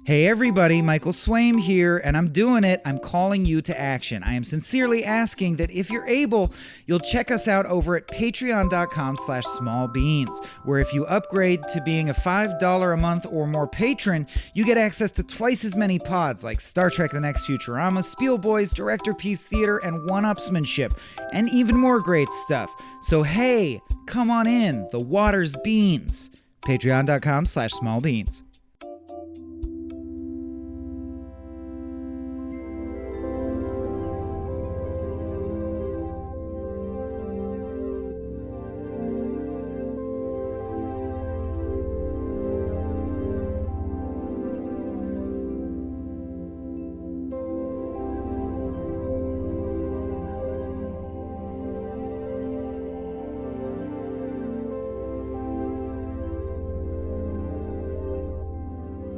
Hey everybody, Michael Swaim here, and I'm doing it. I'm calling you to action. I am sincerely asking that if you're able, you'll check us out over at patreon.com/smallbeans, where if you upgrade to being a $5 a month or more patron, you get access to twice as many pods like Star Trek The Next Futurama, Spielboys, Director Piece Theater, and One-Upsmanship, and even more great stuff. So hey, come on in, the water's beans. Patreon.com/smallbeans.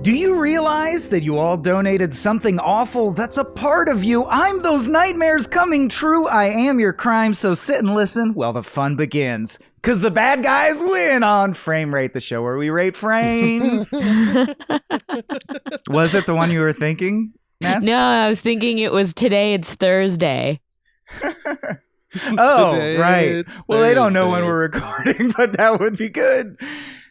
Do you realize that you all donated something awful that's a part of you? I'm those nightmares coming true. I am your crime, so sit and listen while the fun begins. Because the bad guys win on Frame Rate, the show where we rate frames. Was it the one you were thinking, Ness? No, I was thinking it was Today It's Thursday. Oh, Today right. it's Well, they don't know Thursday. when we're recording, but that would be good.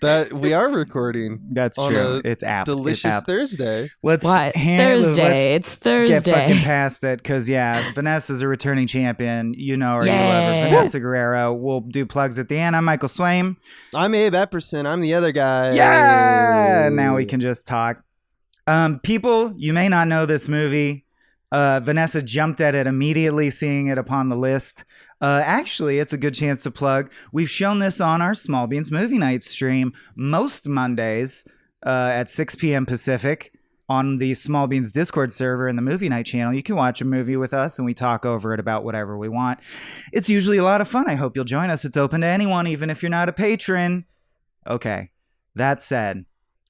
That we are recording. That's on true. a It's apt. Delicious It's apt. Thursday. Let's What? handle- Thursday. let's It's Thursday. Get fucking past it, because Vanessa's a returning champion. You know her, you love her. Yeah. Vanessa Guerrero. We'll do plugs at the end. I'm Michael Swaim. I'm Abe Epperson. I'm the other guy. Yeah! Now we can just talk. People, you may not know this movie. Vanessa jumped at it immediately, seeing it upon the list. Actually, it's a good chance to plug. We've shown this on our Small Beans Movie Night stream most Mondays at 6 p.m. Pacific on the Small Beans Discord server and the Movie Night channel. You can watch a movie with us and we talk over it about whatever we want. It's usually a lot of fun. I hope you'll join us. It's open to anyone, even if you're not a patron. Okay, that said,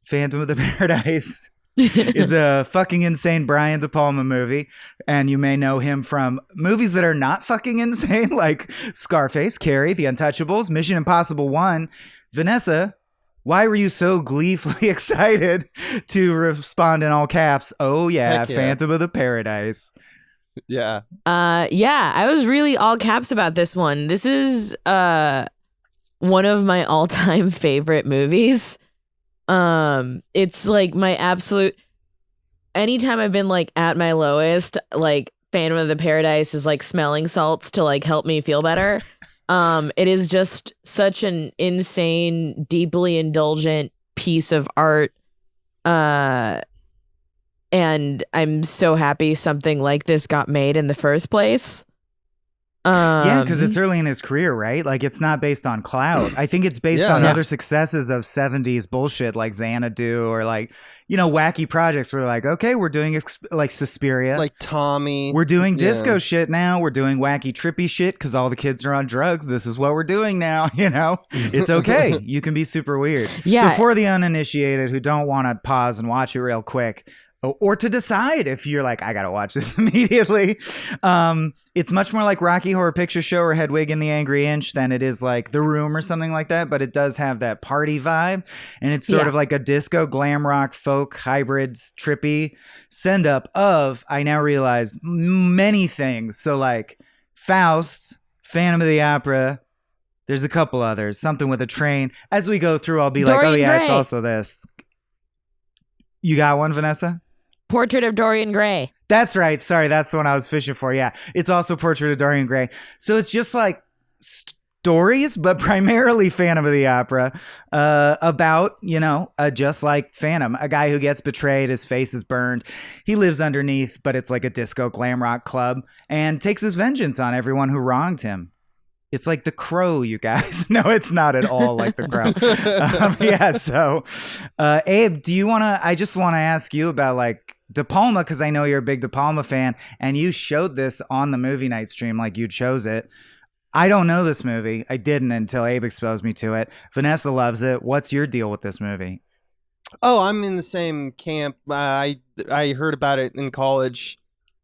Phantom of the Paradise is a fucking insane Brian De Palma movie, and you may know him from movies that are not fucking insane, like Scarface, Carrie, The Untouchables, Mission Impossible 1. Vanessa, why were you so gleefully excited to respond in all caps? Oh yeah, Heck yeah. Phantom of the Paradise. Yeah. Yeah, I was really all caps about this one. This is one of my all-time favorite movies. It's like my absolute, anytime I've been like at my lowest, like Phantom of the Paradise is like smelling salts to like help me feel better. It is just such an insane, deeply indulgent piece of art. And I'm so happy something like this got made in the first place. Yeah, because it's early in his career, right? Like, it's not based on clout. I think it's based on other successes of 70s bullshit like Xanadu or like, wacky projects where they're like, okay, we're doing like Suspiria. Like Tommy. We're doing disco shit now. We're doing wacky, trippy shit because all the kids are on drugs. This is what we're doing now, It's okay. You can be super weird. Yeah. So for the uninitiated who don't want to pause and watch it real quick, or to decide if you're like, I gotta watch this immediately. It's much more like Rocky Horror Picture Show or Hedwig and the Angry Inch than it is like The Room or something like that, but it does have that party vibe, and it's sort of like a disco, glam rock, folk, hybrids, trippy send up of, I now realize, many things. So like Faust, Phantom of the Opera, there's a couple others, something with a train. As we go through, I'll be like, oh yeah, it's also this. You got one, Vanessa? Portrait of Dorian Gray. That's right. Sorry, that's the one I was fishing for. Yeah, it's also Portrait of Dorian Gray. So it's just like stories, but primarily Phantom of the Opera, about, just like Phantom, a guy who gets betrayed, his face is burned. He lives underneath, but it's like a disco glam rock club, and takes his vengeance on everyone who wronged him. It's like The Crow, you guys. No, it's not at all like The Crow. So Abe, I just want to ask you about like De Palma, because I know you're a big De Palma fan, and you showed this on the movie night stream, like you chose it. I don't know this movie. I didn't until Abe exposed me to it. Vanessa loves it. What's your deal with this movie? Oh, I'm in the same camp. I heard about it in college.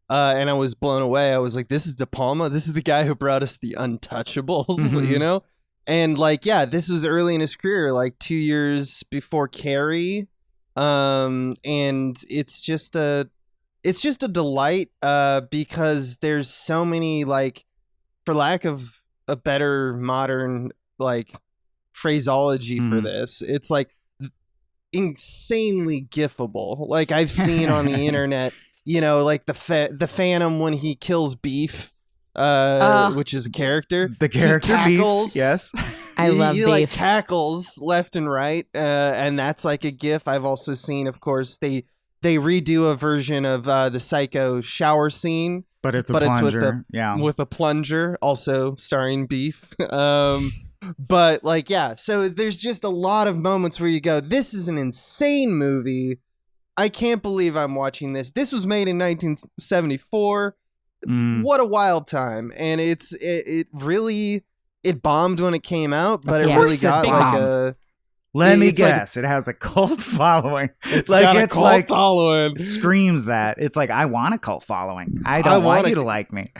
And I was blown away. I was like, this is De Palma. This is the guy who brought us The Untouchables, And like, yeah, this was early in his career, like 2 years before Carrie. And it's just a delight, because there's so many, like, for lack of a better modern like phraseology for this, it's like insanely gifable. Like, I've seen on the internet, like the Phantom when he kills Beef, which is a character. The character cackles. Beef, yes. I love he Beef. like cackles left and right, and that's like a gif. I've also seen, of course, they redo a version of the Psycho shower scene, but it's plunger. with a plunger, also starring Beef. But like, yeah, so there's just a lot of moments where you go, this is an insane movie. I can't believe I'm watching this. This was made in 1974. What a wild time. And it really, it bombed when it came out, but it really got like a... Let me guess. It has a cult following. It's like, got a cult following. Screams that. It's like, I want a cult following. I don't want you to like me.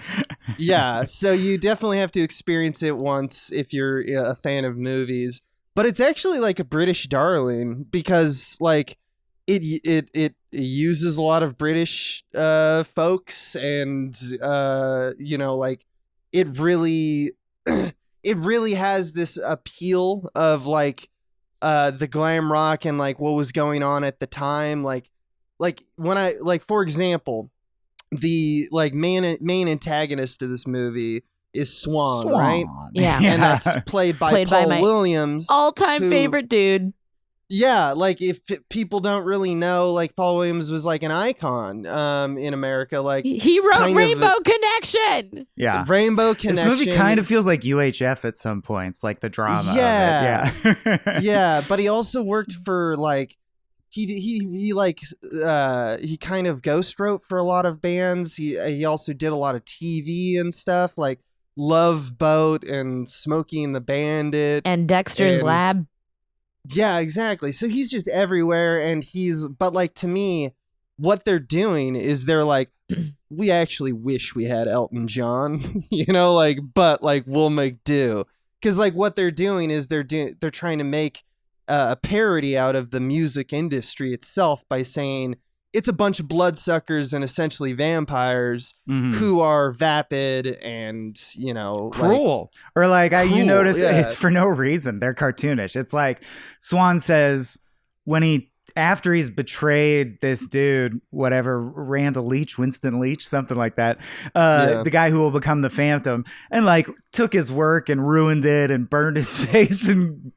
Yeah, so you definitely have to experience it once if you're a fan of movies. But it's actually like a British darling, because like it uses a lot of British folks, and like it really it really has this appeal of like the glam rock and like what was going on at the time. Like when I, like, for example, the like main antagonist of this movie is Swan. Right? Yeah. And that's played by Paul Williams, all-time favorite dude. Yeah, like if people don't really know, like Paul Williams was like an icon in America. Like he wrote Rainbow Connection. Yeah, Rainbow Connection. This movie kind of feels like UHF at some points, like the drama. Yeah, of it. Yeah, yeah. But he also worked for like he kind of ghost wrote for a lot of bands. He also did a lot of TV and stuff, like Love Boat and Smokey and the Bandit and Dexter's Lab. Yeah, exactly. So he's just everywhere, and but like, to me, what they're doing is they're like, we actually wish we had Elton John, like, but like, we'll make do. Because like what they're doing is they're trying to make a parody out of the music industry itself by saying it's a bunch of bloodsuckers and essentially vampires who are vapid and, cruel. Or like, you notice yeah. It's for no reason. They're cartoonish. It's like Swan says after he's betrayed this dude, whatever, Winston Leach, something like that, the guy who will become the Phantom, and like took his work and ruined it and burned his face and,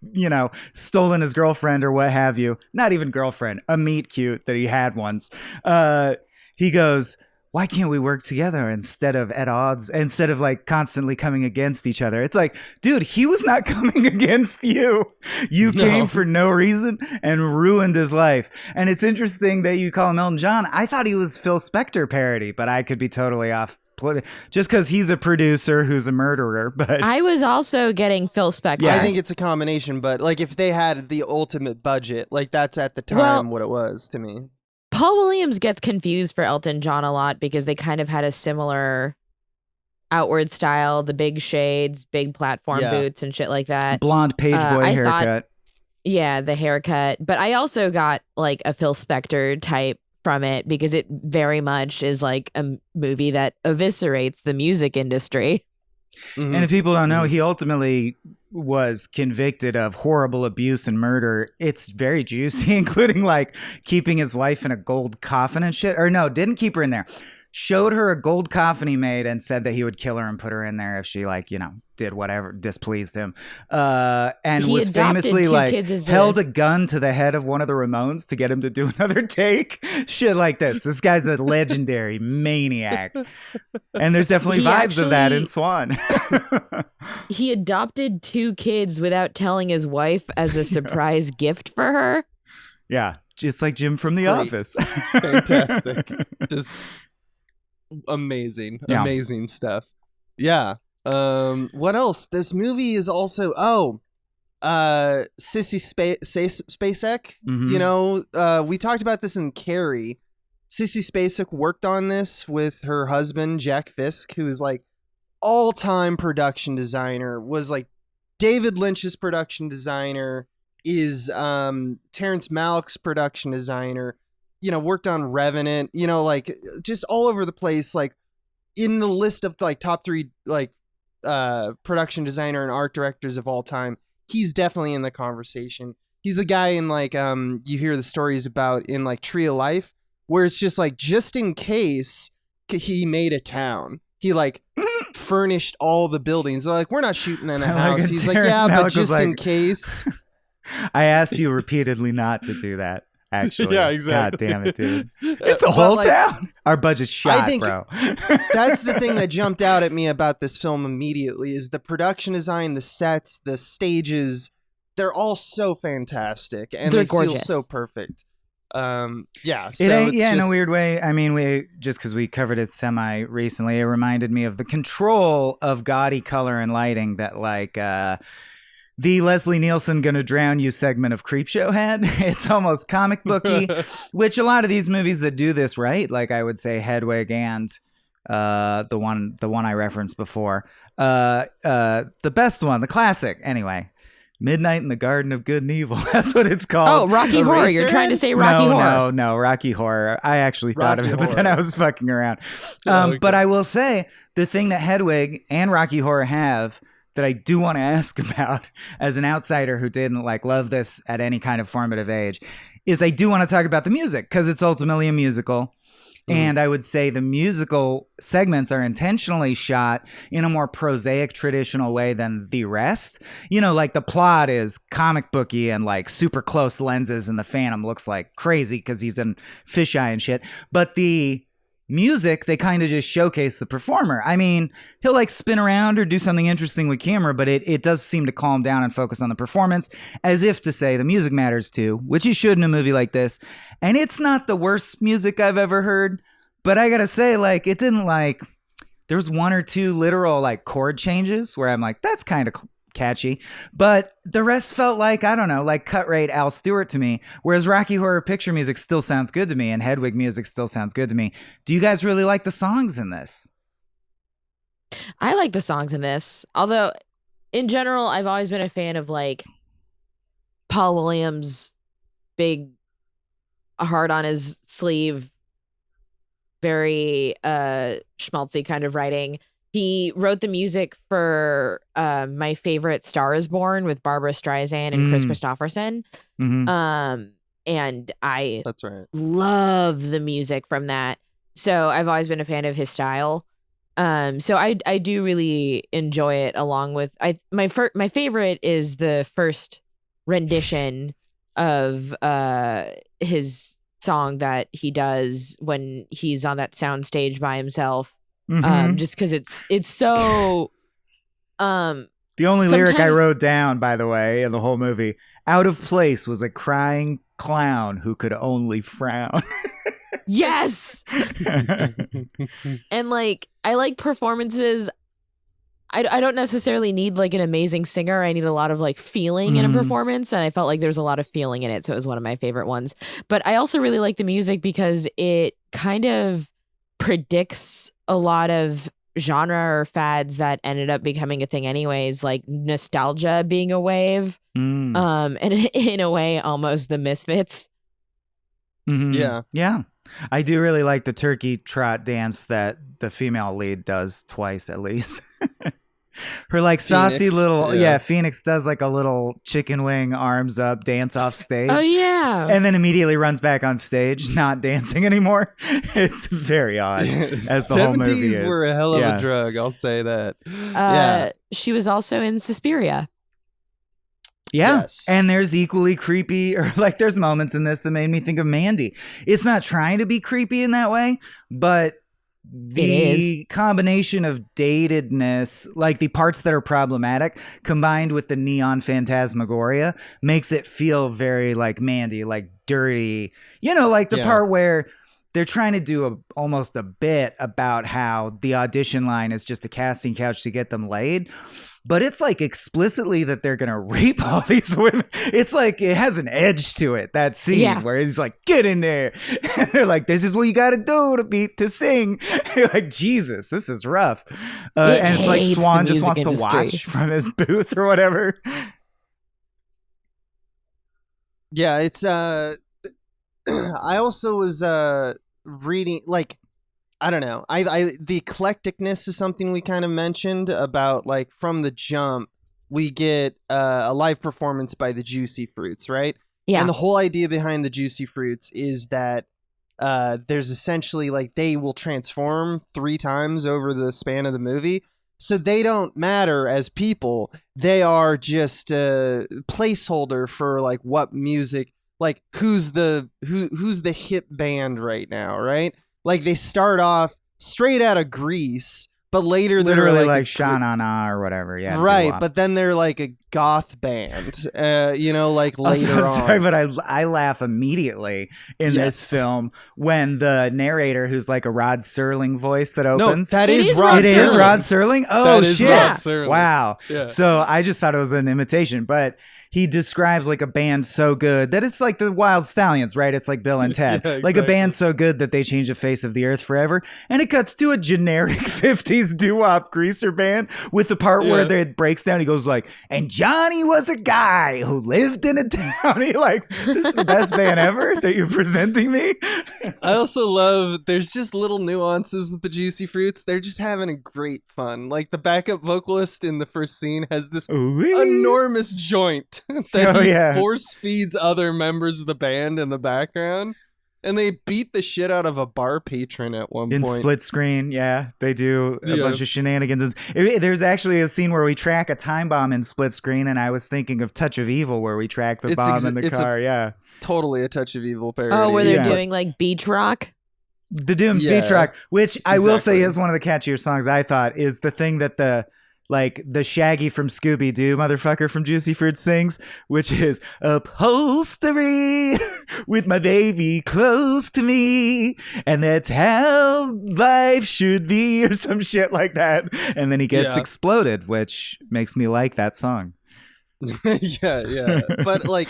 stolen his girlfriend or what have you. Not even girlfriend, a meet cute that he had once. He goes, why can't we work together instead of at odds, instead of like constantly coming against each other? It's like, dude, he was not coming against you. You came for no reason and ruined his life. And it's interesting that you call him Elton John. I thought he was Phil Spector parody, but I could be totally off. Just because he's a producer who's a murderer. But I was also getting Phil Spector. Yeah, I think it's a combination, but like if they had the ultimate budget, like that's at the time what it was to me. Paul Williams gets confused for Elton John a lot because they kind of had a similar outward style, the big shades, big platform boots and shit like that. Blonde page boy haircut. The haircut. But I also got like a Phil Spector type from it because it very much is like a movie that eviscerates the music industry. And if people don't know, he ultimately was convicted of horrible abuse and murder. It's very juicy, including like keeping his wife in a gold coffin and shit. Or no, didn't keep her in there. Showed her a gold coffin he made and said that he would kill her and put her in there if she like, did whatever displeased him. And he was famously like held a gun to the head of one of the Ramones to get him to do another take. Shit like this. This guy's a legendary maniac. And there's definitely vibes of that in Swan. He adopted 2 kids without telling his wife as a surprise gift for her. Yeah. It's like Jim from The Office. Fantastic. Just amazing. Yeah. Amazing stuff. Yeah. What else? This movie is also Sissy Spacek. We talked about this in Carrie. Sissy Spacek worked on this with her husband Jack Fisk, who is like all-time production designer, was like David Lynch's production designer, is Terrence Malick's production designer. Worked on Revenant. Like just all over the place. Like in the list of like top 3 like production designer and art directors of all time, he's definitely in the conversation. He's the guy in like you hear the stories about in like Tree of Life, where it's just like, just in case he made a town. He like furnished all the buildings. They're like, we're not shooting in a house. He's like, yeah, but just in case. I asked you repeatedly not to do that. Actually, yeah, exactly. God damn it, dude! It's a whole town. Our budget's shot, bro. That's the thing that jumped out at me about this film immediately is the production design, the sets, the stages. They're all so fantastic, and they're they gorgeous. feel so perfect. Yeah, so it ain't, it's in a weird way. I mean, we just because we covered it semi recently, it reminded me of the control of gaudy color and lighting that like the Leslie Nielsen Gonna Drown You segment of Creepshow had. It's almost comic booky, which a lot of these movies that do this right, like I would say Hedwig and the one I referenced before, the best one, the classic anyway. Midnight in the Garden of Good and Evil. That's what it's called. Oh, Rocky Horror. You're trying to say Rocky Horror. No, Rocky Horror. I actually thought Rocky of it, but then I was fucking around. Okay. But I will say, the thing that Hedwig and Rocky Horror have that I do want to ask about as an outsider who didn't like love this at any kind of formative age is I do want to talk about the music because it's ultimately a musical. And I would say the musical segments are intentionally shot in a more prosaic, traditional way than the rest. Like the plot is comic booky and like super close lenses, and the Phantom looks like crazy because he's in fisheye and shit. But the music, they kind of just showcase the performer. I mean, he'll like spin around or do something interesting with camera, but it does seem to calm down and focus on the performance, as if to say the music matters too, which you should in a movie like this. And it's not the worst music I've ever heard, but I gotta say, like, it didn't like, there's 1 or 2 literal like chord changes where I'm like, that's kind of catchy, but the rest felt like, I don't know, like cut rate Al Stewart to me, whereas Rocky Horror Picture music still sounds good to me and Hedwig music still sounds good to me. Do you guys really like the songs in this? I like the songs in this, although in general I've always been a fan of like Paul Williams' big heart on his sleeve, very schmaltzy kind of writing. He wrote the music for My Favorite Star Is Born with Barbara Streisand and Chris Christopherson. Mm-hmm. And I That's right. love the music from that. So I've always been a fan of his style. So I do really enjoy it, along with my favorite is the first rendition of his song that he does when he's on that sound stage by himself. Just because it's so the only lyric I wrote down, by the way, in the whole movie, out of place was a crying clown who could only frown. Yes. And like I like performances. I don't necessarily need like an amazing singer. I need a lot of like feeling in a performance, and I felt like there's a lot of feeling in it, so it was one of my favorite ones. But I also really like the music because it kind of predicts a lot of genre or fads that ended up becoming a thing anyways, like nostalgia being a wave, and in a way almost the Misfits. Yeah. I do really like the turkey trot dance that the female lead does twice at least. Her like saucy Phoenix, little Phoenix does like a little chicken wing arms up dance off stage. Oh yeah. And then immediately runs back on stage, not dancing anymore. It's very odd. As the whole movie is. 70s were a hell of a drug, I'll say that. She was also in Suspiria. Yeah. Yes. And there's equally creepy, or like there's moments in this that made me think of Mandy. It's not trying to be creepy in that way, but the combination of datedness, like the parts that are problematic, combined with the neon phantasmagoria, makes it feel very like Mandy, like dirty. Like the part where they're trying to do almost a bit about how the audition line is just a casting couch to get them laid. But it's like explicitly that they're going to rape all these women. It's like it has an edge to it, that scene where he's like, get in there. And they're like, this is what you got to do to sing. You're like, Jesus, this is rough. And it's like Swan just wants to watch from his booth or whatever. Yeah, it's I also was reading, like, I don't know. I the eclecticness is something we kind of mentioned about, like, from the jump we get a live performance by the Juicy Fruits, right? Yeah. And the whole idea behind the Juicy Fruits is that there's essentially, like, they will transform 3 times over the span of the movie. So they don't matter as people. They are just a placeholder for, like, what music, like, who's the hip band right now, right? Like, they start off straight out of Grease, but later they're Literally like a Sha Na Na or whatever. Yeah. right, doo-wop. but then they're like a goth band, like, later I'm on. sorry, but I laugh immediately in this Yes. film when the narrator, who's like a Rod Serling voice that No, opens. that It is is Rod It is Serling. Rod Serling? Oh, That is shit. Rod Serling. Wow. Yeah. So I just thought it was an imitation, but he describes like a band so good that it's like the Wild Stallions, right? It's like Bill and Ted. Yeah, Like a exactly. band so good that they change the face of the earth forever. And it cuts to a generic 50s doo-wop greaser band with the part where it breaks down. He goes like, and Johnny was a guy who lived in a town. He like, this is the best band ever that you're presenting me. I also love, there's just little nuances with the Juicy Fruits. They're just having a great fun. Like, the backup vocalist in the first scene has this Ooh-wee. enormous joint that Oh, he yeah. force feeds other members of the band in the background. And they beat the shit out of a bar patron at one In point. split screen, yeah, they do a Yeah. bunch of shenanigans. There's actually a scene where we track a time bomb in split screen, and I was thinking of Touch of Evil, where we track the bomb in the it's car. Yeah, totally a Touch of Evil parody. Oh, where they're Yeah. doing like beach rock. the Dooms Yeah, Beach Rock, which I will say exactly. is one of the catchier songs. I thought is the thing that the Shaggy from Scooby Doo motherfucker from Juicy Fruit sings, which is upholstery with my baby close to me, and that's how life should be, or some shit like that. And then he gets Yeah. exploded, which makes me like that song. yeah. But, like,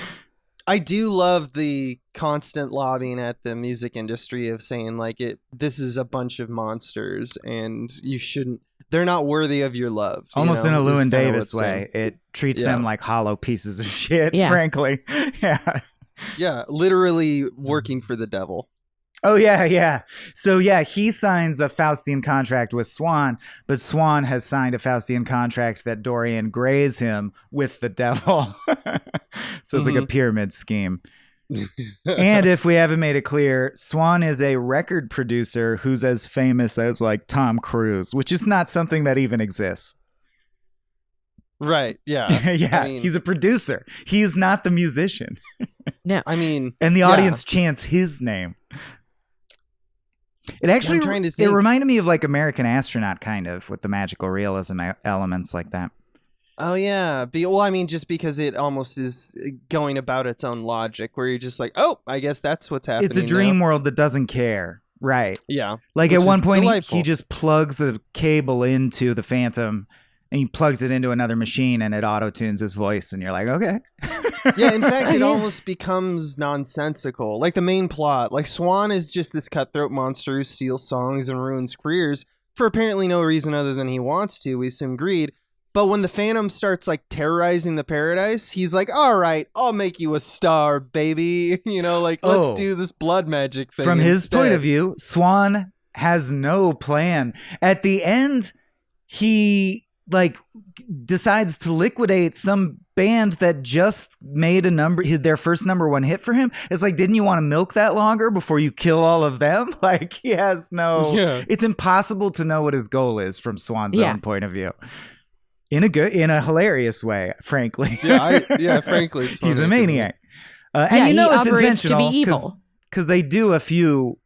I do love the constant lobbying at the music industry of saying, like, this is a bunch of monsters and you shouldn't, they're not worthy of your love. Almost in a Is Llewyn kinda Davis what's saying. way. It treats Yeah. them like hollow pieces of shit, Yeah. frankly. Yeah. Yeah, literally working for the devil. Oh, yeah. So, yeah, he signs a Faustian contract with Swan, but Swan has signed a Faustian contract that Dorian grays him with the devil. So it's like a pyramid scheme. And if we haven't made it clear, Swan is a record producer who's as famous as like Tom Cruise, which is not something that even exists. Right, yeah. Yeah, I mean- he's a producer. He's not the musician. I mean, And the yeah. audience chants his name. It actually, trying to it think. reminded me of like American Astronaut, kind of, with the magical realism elements like that. Oh, yeah. Well, I mean, just because it almost is going about its own logic, where you're just like, oh, I guess that's what's happening. It's a dream now. world that doesn't care. Right. Yeah. Like Which at one is point, delightful. he just plugs a cable into the Phantom and he plugs it into another machine and it auto-tunes his voice. And you're like, okay. Yeah, in fact, it Yeah. almost becomes nonsensical. Like the main plot, like Swan is just this cutthroat monster who steals songs and ruins careers for apparently no reason other than he wants to. We assume greed. But when the Phantom starts like terrorizing the paradise, he's like, all right, I'll make you a star, baby. Let's Oh. do this blood magic thing. From his point instead. of view, Swan has no plan. At the end, he decides to liquidate some band that just made their first #1 hit for him. It's like, didn't you want to milk that longer before you kill all of them? Like, he has no. Yeah. It's impossible to know what his goal is from Swan's Yeah. own point of view. In a hilarious way, frankly. Yeah, frankly, it's He's funny. a maniac. And Yeah, you know he it's operates to be intentional evil. because they do a few.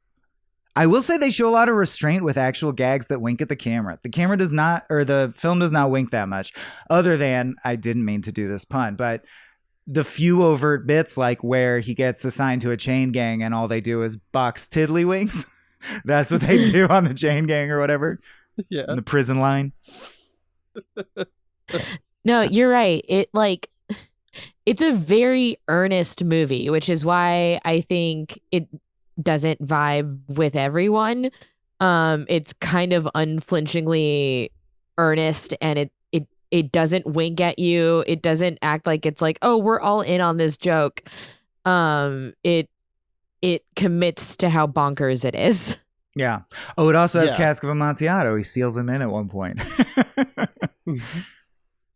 I will say they show a lot of restraint with actual gags that wink at the camera. The camera does not, or the film does not wink that much, other than, I didn't mean to do this pun, but the few overt bits like where he gets assigned to a chain gang and all they do is box tiddlywinks. That's what they do on the chain gang or whatever, Yeah. in the prison line. No, you're right. It's a very earnest movie, which is why I think it doesn't vibe with everyone. It's kind of unflinchingly earnest, and it doesn't wink at you. It doesn't act like it's like, oh, we're all in on this joke. it commits to how bonkers it is. Yeah. Oh, it also has Yeah. Cask of Amontillado. He seals him in at one point.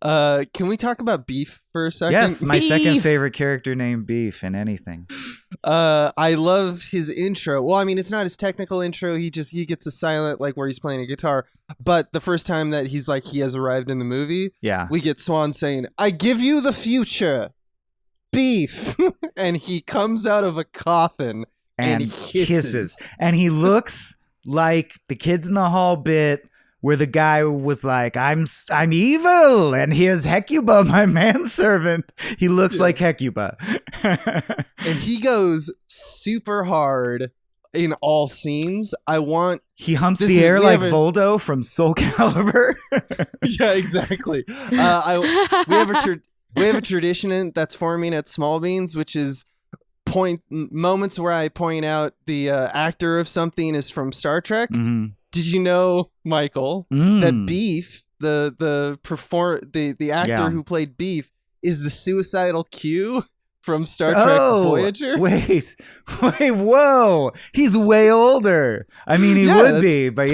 Can we talk about Beef for a second? Yes, my second Beef. favorite character named Beef in anything. I love his intro. Well, I mean, it's not his technical intro. He gets a silent, like, where he's playing a guitar. But the first time that he has arrived in the movie, Yeah. we get Swan saying, "I give you the future, Beef," and he comes out of a coffin and hisses. And he looks like the Kids in the Hall bit where the guy was like, I'm evil, and here's Hecuba, my manservant. He looks like Hecuba. And he goes super hard in all scenes. He humps This the is- air we like have a- Voldo from Soul Calibur. Yeah, exactly. We have a tradition that's forming at Small Beans, which is moments where I point out the actor of something is from Star Trek. Mhm. Did you know, Michael, that Beef, the actor Yeah. who played Beef, is the suicidal Q from Star Trek Voyager? Wait, whoa. He's way older. I mean, he Yeah, would that's be, but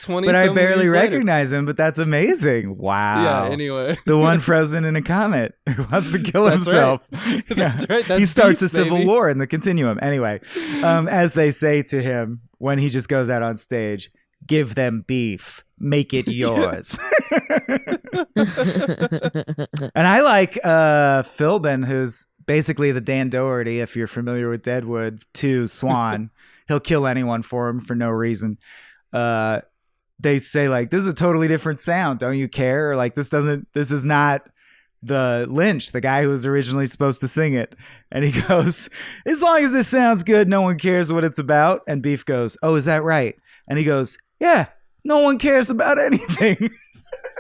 20 But I some barely years later. recognize him, but that's amazing. Wow. Yeah, anyway. The one frozen in a comet who wants to kill That's himself. right. Yeah. That's right. That's He starts Beef, a civil baby. war in the continuum. Anyway, as they say to him when he just goes out on stage, give them beef, make it yours. And I like Philbin, who's basically the Dan Doherty, if you're familiar with Deadwood, to Swan. He'll kill anyone for him for no reason. They say, like, this is a totally different sound. Don't you care? Or, like, this is not the Lynch, the guy who was originally supposed to sing it. And he goes, as long as this sounds good, no one cares what it's about. And Beef goes, oh, is that right? And he goes, yeah, no one cares about anything.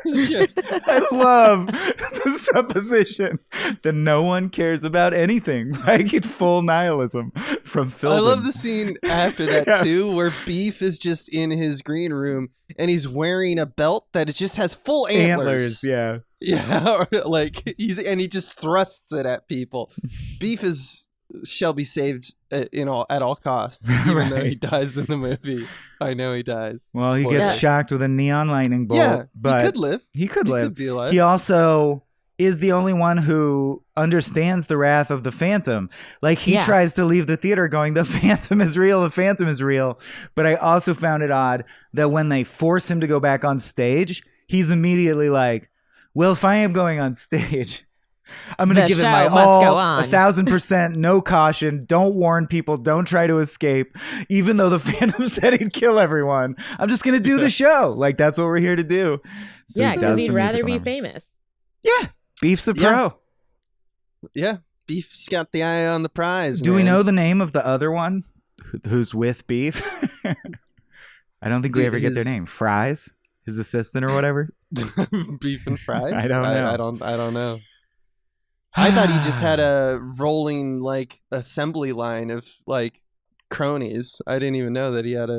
I love the supposition that no one cares about anything. Like, it's full nihilism from Philbin. I love the scene after that Yeah. too, where Beef is just in his green room and he's wearing a belt that it just has full antlers. Yeah. Yeah, like he just thrusts it at people. Beef shall be saved at all costs, even though he Right. dies in the movie. I know he dies. Well, he Spoiler. gets shocked with a neon lightning bolt. Yeah, but he could live. He could live. Could be alive. He also is the only one who understands the wrath of the Phantom. Like, he Yeah. tries to leave the theater going, the Phantom is real, the Phantom is real. But I also found it odd that when they force him to go back on stage, he's immediately like, well, if I am going on stage, I'm going to The give it show my must go all, on. 1,000%, no caution, don't warn people, don't try to escape. Even though the Phantom said he'd kill everyone, I'm just going to do the show. Like, that's what we're here to do. So yeah, he because does he'd the rather musical be number. famous. Yeah, Beef's a Yeah. pro. Yeah, Beef's got the eye on the prize. Do we man. know the name of the other one who's with Beef? I don't think we Dude, ever get their his- name. Fries? His assistant or whatever? Beef and fries? I don't know. I don't know. I thought he just had a rolling like assembly line of like cronies. I didn't even know that he had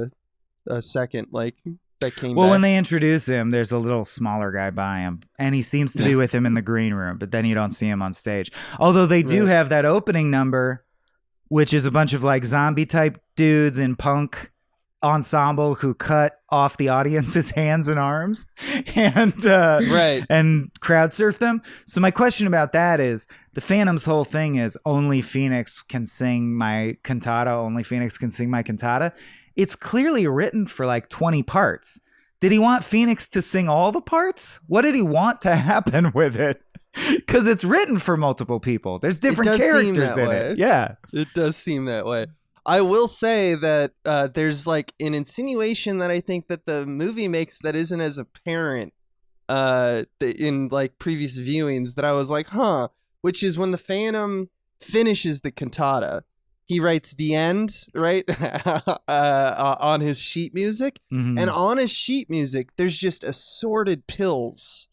a second like that came Well, back. when they introduce him, there's a little smaller guy by him, and he seems to be with him in the green room, but then you don't see him on stage. Although they do Right. have that opening number, which is a bunch of like zombie type dudes in punk ensemble who cut off the audience's hands and arms and Right. and crowd surf them. So my question about that is, the Phantom's whole thing is only Phoenix can sing my cantata, only Phoenix can sing my cantata. It's clearly written for like 20 parts. Did he want Phoenix to sing all the parts? What did he want to happen with it? Because it's written for multiple people. There's different does seem characters that in way. it. Yeah. It does seem that way. I will say that there's like an insinuation that I think that the movie makes that isn't as apparent in like previous viewings that I was like, huh, which is when the Phantom finishes the cantata, he writes the end, right, on his sheet music. Mhm. And on his sheet music, there's just assorted pills,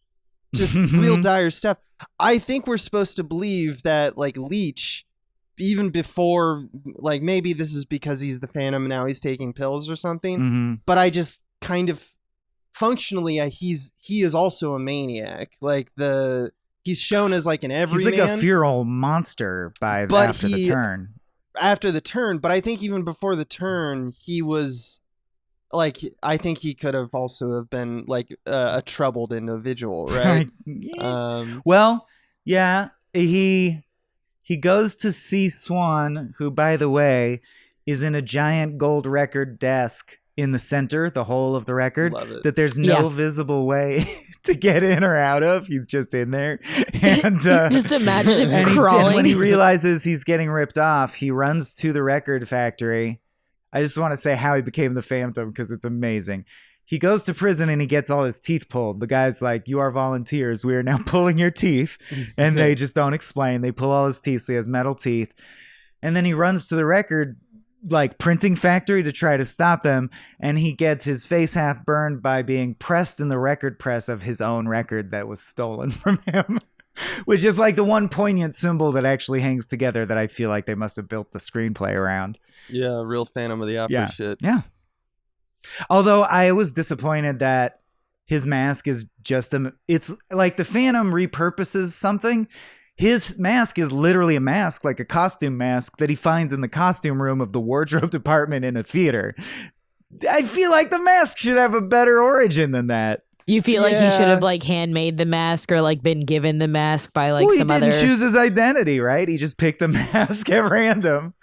just real dire stuff. I think we're supposed to believe that like Leech, even before, like maybe this is because he's the Phantom and now he's taking pills or something. Mhm. But I just kind of functionally, he is also a maniac. Like he's shown as like an everyman. He's like a feral monster after the turn. After the turn, but I think even before the turn, he was like, I think he could have also have been like a troubled individual, right? Well, yeah, he goes to see Swan, who, by the way, is in a giant gold record desk in the center, the whole of the record, that there's no visible way to get in or out of. He's just in there. And just imagine him crawling. And when he realizes he's getting ripped off, he runs to the record factory. I just want to say how he became the Phantom because it's amazing. He goes to prison and he gets all his teeth pulled. The guy's like, "You are volunteers. We are now pulling your teeth." And they just don't explain. They pull all his teeth, so he has metal teeth. And then he runs to the record like printing factory to try to stop them, and he gets his face half burned by being pressed in the record press of his own record that was stolen from him. Which is like the one poignant symbol that actually hangs together that I feel like they must have built the screenplay around. Yeah, real Phantom of the Opera shit. Yeah. Although I was disappointed that his mask is just it's like the Phantom repurposes something. His mask is literally a mask, like a costume mask that he finds in the costume room of the wardrobe department in a theater. I feel like the mask should have a better origin than that. You feel like he should have like handmade the mask or like been given the mask by like some other. He didn't choose his identity, right? He just picked a mask at random.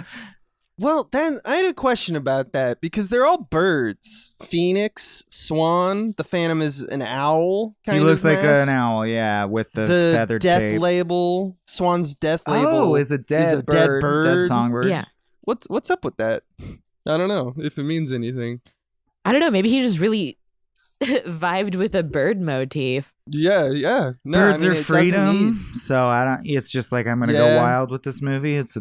Well, then I had a question about that because they're all birds. Phoenix, swan. The Phantom is an owl. He looks like an owl, yeah, with the feathered death tape. label. Swan's death label. Oh, is a dead bird. Dead songbird. Yeah. What's up with that? I don't know if it means anything. I don't know. Maybe he just really vibed with a bird motif. Yeah. No, Birds are freedom, so I don't. It's just like I'm gonna go wild with this movie. It's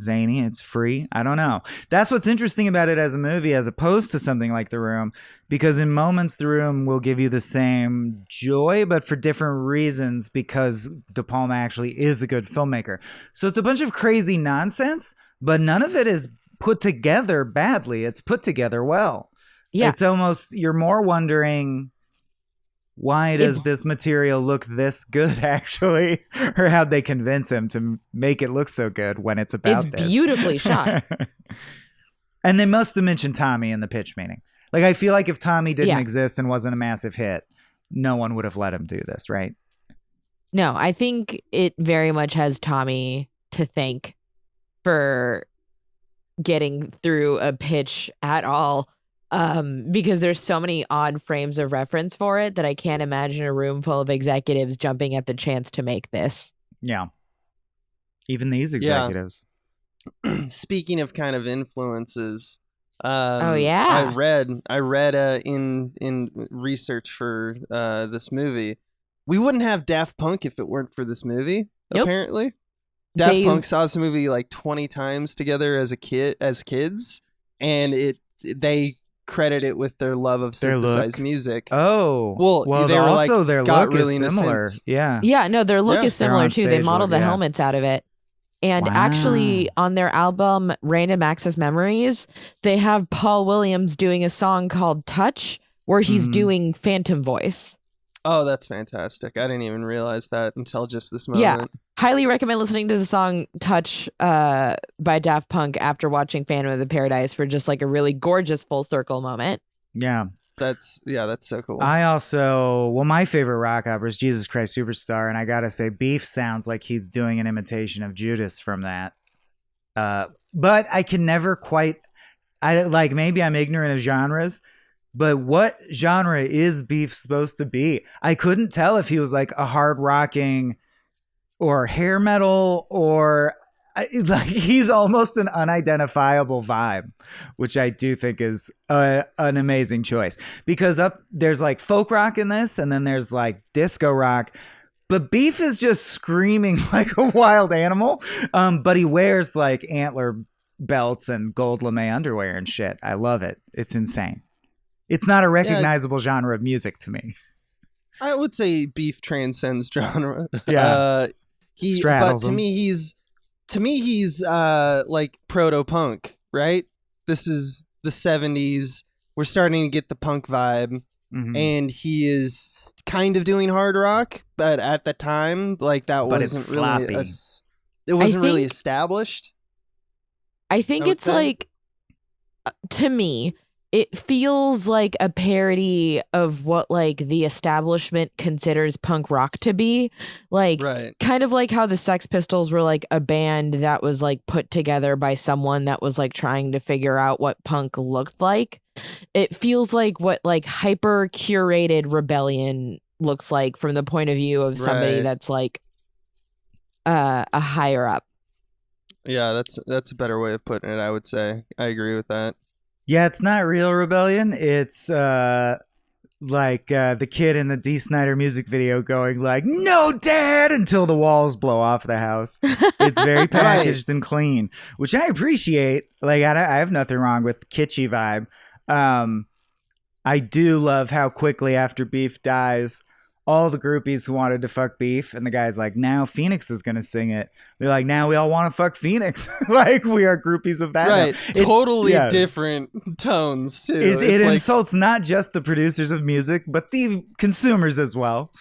zany, it's free. I don't know. That's what's interesting about it as a movie, as opposed to something like The Room, because in moments The Room will give you the same joy, but for different reasons, because De Palma actually is a good filmmaker. So it's a bunch of crazy nonsense, but none of it is put together badly. It's put together well. Yeah. It's almost, you're more wondering, why does this material look this good, actually? Or how'd they convince him to make it look so good when it's about this? It's beautifully shot. And they must have mentioned Tommy in the pitch meeting. Like, I feel like if Tommy didn't exist and wasn't a massive hit, no one would have let him do this, right? No, I think it very much has Tommy to thank for getting through a pitch at all. Because there's so many odd frames of reference for it that I can't imagine a room full of executives jumping at the chance to make this. Yeah. Even these executives. Yeah. Speaking of kind of influences, I read in research for this movie, we wouldn't have Daft Punk if it weren't for this movie. Nope. Apparently, Daft Punk saw this movie like 20 times together as kids, and they credit it with their love of synthesized music. Oh, well, they were also like, their look really is similar. Yeah, no, their look is similar too. They modeled the helmets out of it. And actually, on their album Random Access Memories, they have Paul Williams doing a song called Touch, where he's doing Phantom voice. Oh, that's fantastic. I didn't even realize that until just this moment. Yeah. Highly recommend listening to the song Touch by Daft Punk after watching Phantom of the Paradise for just like a really gorgeous full circle moment. Yeah. That's so cool. My favorite rock opera is Jesus Christ Superstar, and I gotta say, Beef sounds like he's doing an imitation of Judas from that. But I can never quite, maybe I'm ignorant of genres, but what genre is Beef supposed to be? I couldn't tell if he was like a hard rocking or hair metal, or he's almost an unidentifiable vibe, which I do think is an amazing choice, because there's like folk rock in this, and then there's like disco rock, but Beef is just screaming like a wild animal. But he wears like antler belts and gold lame underwear and shit. I love it. It's insane. It's not a recognizable genre of music to me. I would say Beef transcends genre. Yeah. But to me he's like proto-punk, right? This is the 70s. We're starting to get the punk vibe. Mhm. and he is kind of doing hard rock, but at the time, like that But it's wasn't really sloppy. it wasn't really think- established. I think would it's say. like, to me, it feels like a parody of what like the establishment considers punk rock to be. Like, Right. kind of like how the Sex Pistols were like a band that was like put together by someone that was like trying to figure out what punk looked like. It feels like what like hyper curated rebellion looks like from the point of view of somebody Right. that's like a higher up. Yeah, that's a better way of putting it, I would say. I agree with that. Yeah, it's not real rebellion. It's like the kid in the D. Snyder music video going like, "No, Dad," until the walls blow off the house. It's very packaged and clean, which I appreciate. Like, I have nothing wrong with the kitschy vibe. I do love how quickly after Beef dies, all the groupies who wanted to fuck Beef, and the guy's like, now Phoenix is going to sing it. They're like, now we all want to fuck Phoenix. Like, we are groupies of that. Right. Now. Totally yeah. different tones, too. It It's like, insults not just the producers of music, but the consumers as well.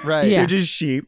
right. Yeah. They're just sheep.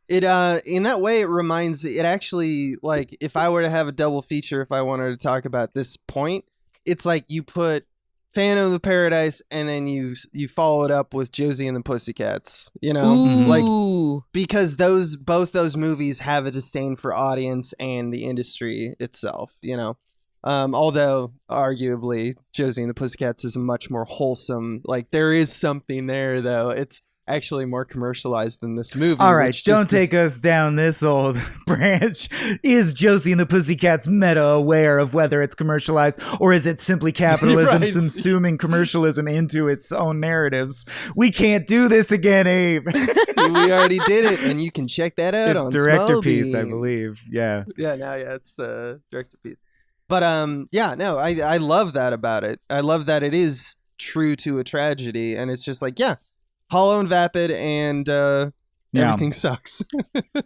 It in that way, it actually, like, if I were to have a double feature, if I wanted to talk about this point, it's like you put Phantom of the Paradise and then you follow it up with Josie and the Pussycats, you know? Like, Ooh. because both those movies have a disdain for audience and the industry itself, you know? Although arguably Josie and the Pussycats is a much more wholesome, like, there is something there, though. It's actually more commercialized than this movie. All right, which don't just is- take us down this old branch. Is Josie and the Pussycats meta aware of whether it's commercialized, or is it simply capitalism Right. subsuming commercialism into its own narratives? We can't do this again, Abe. We already did it, and you can check that out It's on director piece, I Smallbean. believe. Yeah. It's director piece. But I love that about it. I love that it is true to a tragedy, and it's just like, yeah, hollow and vapid, and everything sucks.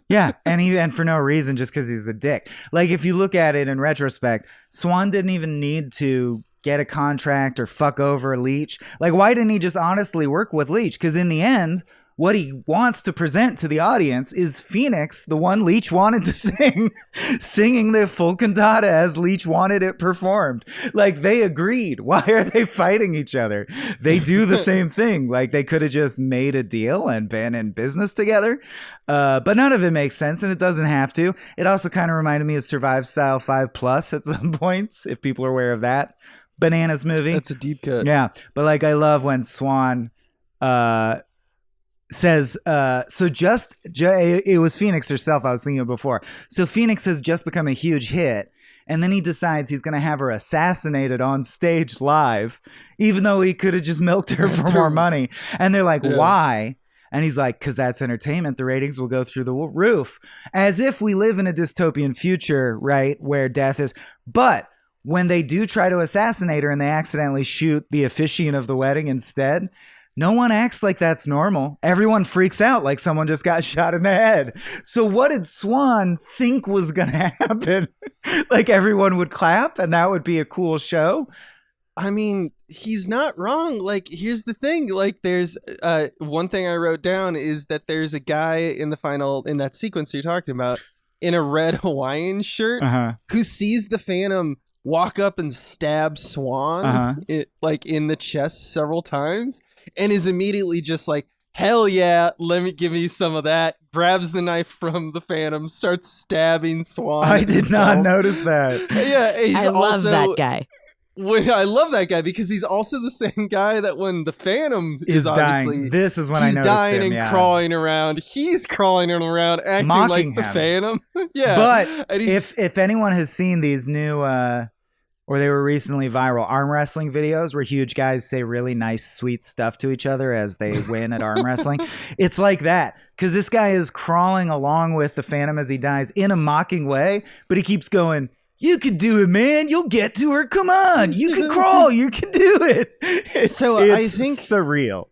Yeah, and for no reason, just because he's a dick. Like, if you look at it in retrospect, Swan didn't even need to get a contract or fuck over Leach. Like, why didn't he just honestly work with Leach? Because in the end, what he wants to present to the audience is Phoenix, the one Leach wanted to sing, singing the full cantata as Leach wanted it performed. Like, they agreed. Why are they fighting each other? They do the same thing. Like, they could have just made a deal and been in business together. But none of it makes sense, and it doesn't have to. It also kind of reminded me of Survive Style 5+ at some points, if people are aware of that Bananas movie. That's a deep cut. Yeah, but like, I love when Swan says, it was Phoenix herself I was thinking of before. So Phoenix has just become a huge hit, and then he decides he's going to have her assassinated on stage live, even though he could have just milked her for more money. And they're like, why? And he's like, because that's entertainment. The ratings will go through the roof. As if we live in a dystopian future, right, where death is. But when they do try to assassinate her and they accidentally shoot the officiant of the wedding instead, no one acts like that's normal. Everyone freaks out like someone just got shot in the head. So what did Swan think was going to happen? Like, everyone would clap and that would be a cool show? I mean, he's not wrong. Like, here's the thing. Like, there's one thing I wrote down is that there's a guy in that sequence you're talking about in a red Hawaiian shirt who sees the Phantom walk up and stab Swan in the chest several times and is immediately just like, hell yeah, give me some of that. Grabs the knife from the Phantom, starts stabbing Swan. I did not notice that. Yeah, I love that guy. I love that guy because he's also the same guy that when the Phantom is obviously dying. This is when I he's noticed dying him, and crawling around. He's crawling around, acting Mocking like the him. Phantom. Yeah, But and if anyone has seen these new, or they were recently viral arm wrestling videos where huge guys say really nice, sweet stuff to each other as they win at arm wrestling, it's like that. Because this guy is crawling along with the Phantom as he dies in a mocking way, but he keeps going, "You can do it, man. You'll get to her. Come on. You can crawl. You can do it." It's surreal.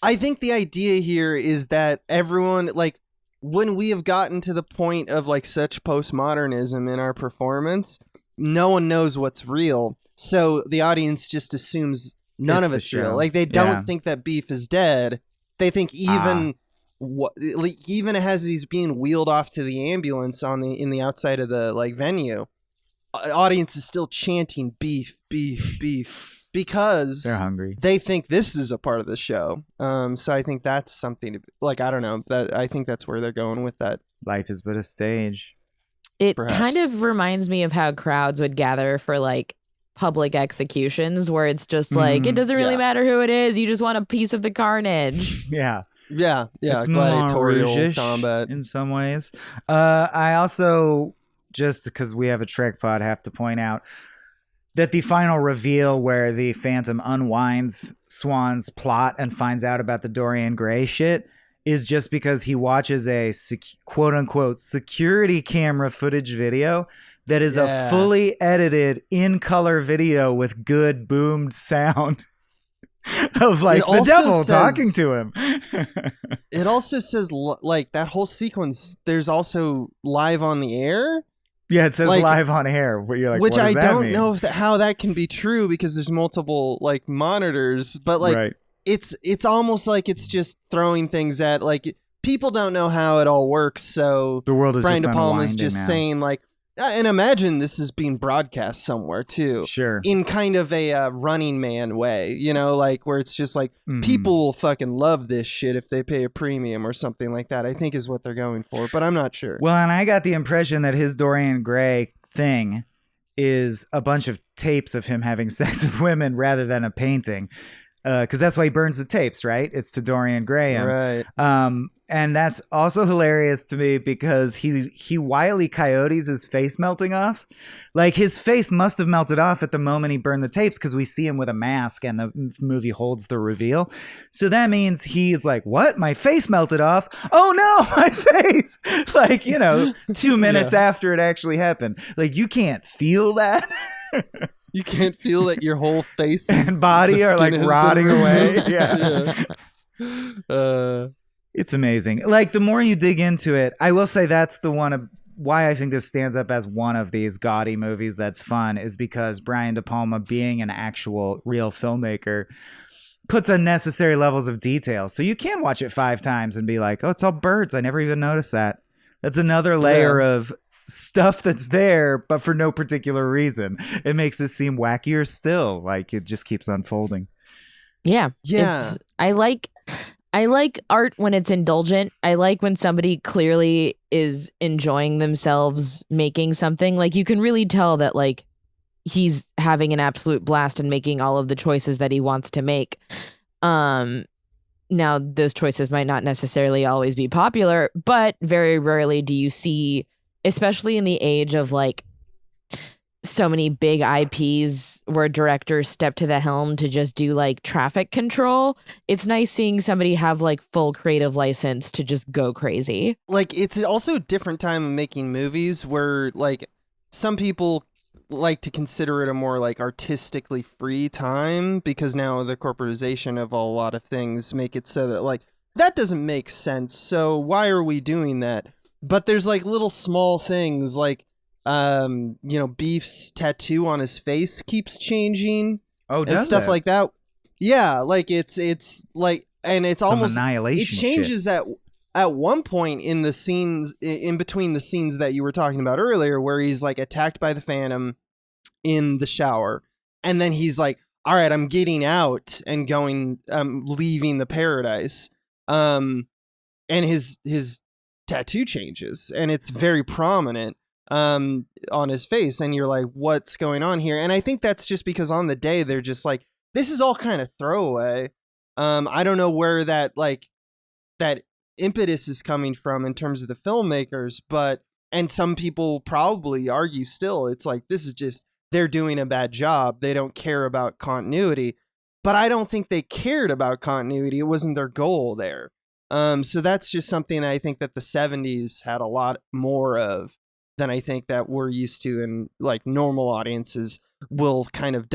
I think the idea here is that everyone, like, when we have gotten to the point of like such postmodernism in our performance, no one knows what's real. So the audience just assumes None It's of the it's real. show. Like they don't Yeah. think that beef is dead. They think even even as he's being wheeled off to the ambulance in the outside of the like venue, audience is still chanting beef, beef, beef because They're hungry. they think this is a part of the show. So I think that's something to like. I don't know. That I think that's where they're going with that. Life is but a stage. It Perhaps. kind of reminds me of how crowds would gather for like public executions where it's just like, it doesn't really Yeah. matter who it is. You just want a piece of the carnage. Yeah. Yeah, It's gladiatorial Moulin Rouge-ish combat. in some ways. I also, just because we have a Trek pod, have to point out that the final reveal where the Phantom unwinds Swan's plot and finds out about the Dorian Gray shit is just because he watches a quote-unquote security camera footage video that is a fully edited in-color video with good boomed sound of like It the also devil says- talking to him. It also says like that whole sequence. There's also live on the air. Yeah, it says Like- live on air. Where you're like, which what does I that don't mean? know how that can be true because there's multiple like monitors, but like right. it's almost like it's just throwing things at like people don't know how it all works. So The world is Brian just De Palma is unwinding just now. saying like, and imagine this is being broadcast somewhere too, Sure. in kind of a Running Man way, you know, like where it's just like Mhm. people will fucking love this shit if they pay a premium or something like that. I think is what they're going for, but I'm not sure. Well, and I got the impression that his Dorian Gray thing is a bunch of tapes of him having sex with women rather than a painting. Because that's why he burns the tapes, right? It's to Dorian Gray. Right. And that's also hilarious to me because he Wile E. Coyotes his face melting off. Like his face must have melted off at the moment he burned the tapes because we see him with a mask and the movie holds the reveal. So that means he's like, what? My face melted off? Oh no, my face! Like, 2 minutes after it actually happened. Like you can't feel that. You can't feel that your whole face And body the are like skin has been rotting away. removed. Yeah. It's amazing. Like the more you dig into it, I will say that's the one of why I think this stands up as one of these gaudy movies that's fun is because Brian De Palma, being an actual real filmmaker, puts unnecessary levels of detail. So you can watch it 5 times and be like, oh, it's all birds. I never even noticed that. That's another layer of stuff that's there, but for no particular reason. It makes it seem wackier still. Like it just keeps unfolding. Yeah. Yeah. I like art when it's indulgent. I like when somebody clearly is enjoying themselves making something. Like you can really tell that like he's having an absolute blast and making all of the choices that he wants to make. Now those choices might not necessarily always be popular, but very rarely do you see, especially in the age of like so many big IPs where directors step to the helm to just do like traffic control. It's nice seeing somebody have like full creative license to just go crazy. Like it's also a different time of making movies where like some people like to consider it a more like artistically free time because now the corporatization of a lot of things make it so that like that doesn't make sense. So why are we doing that? But there's like little small things like Beef's tattoo on his face keeps changing. Oh, and stuff like that. Yeah, like it's like, and it's Some almost annihilation it changes at one point in the scenes in between the scenes that you were talking about earlier, where he's like attacked by the Phantom in the shower, and then he's like, "All right, I'm getting out and going, leaving the paradise." And his tattoo changes, and it's very prominent on his face, and you're like, what's going on here? And I think that's just because on the day they're just like, this is all kind of throwaway. I don't know where that impetus is coming from in terms of the filmmakers, and some people probably argue still it's like this is just they're doing a bad job, they don't care about continuity. But I don't think they cared about continuity. It wasn't their goal there. So that's just something I think that the 70s had a lot more of than I think that we're used to, and like normal audiences will kind of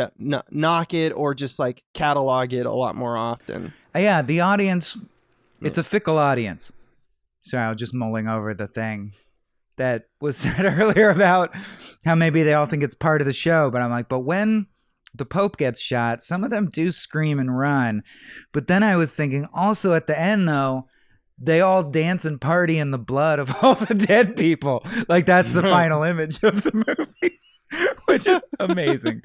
knock it or just like catalog it a lot more often. Yeah, the audience, it's a fickle audience. Sorry, I was just mulling over the thing that was said earlier about how maybe they all think it's part of the show, but I'm like, but when the Pope gets shot. Some of them do scream and run. But then I was thinking also at the end, though, they all dance and party in the blood of all the dead people. Like that's the final image of the movie, which is amazing.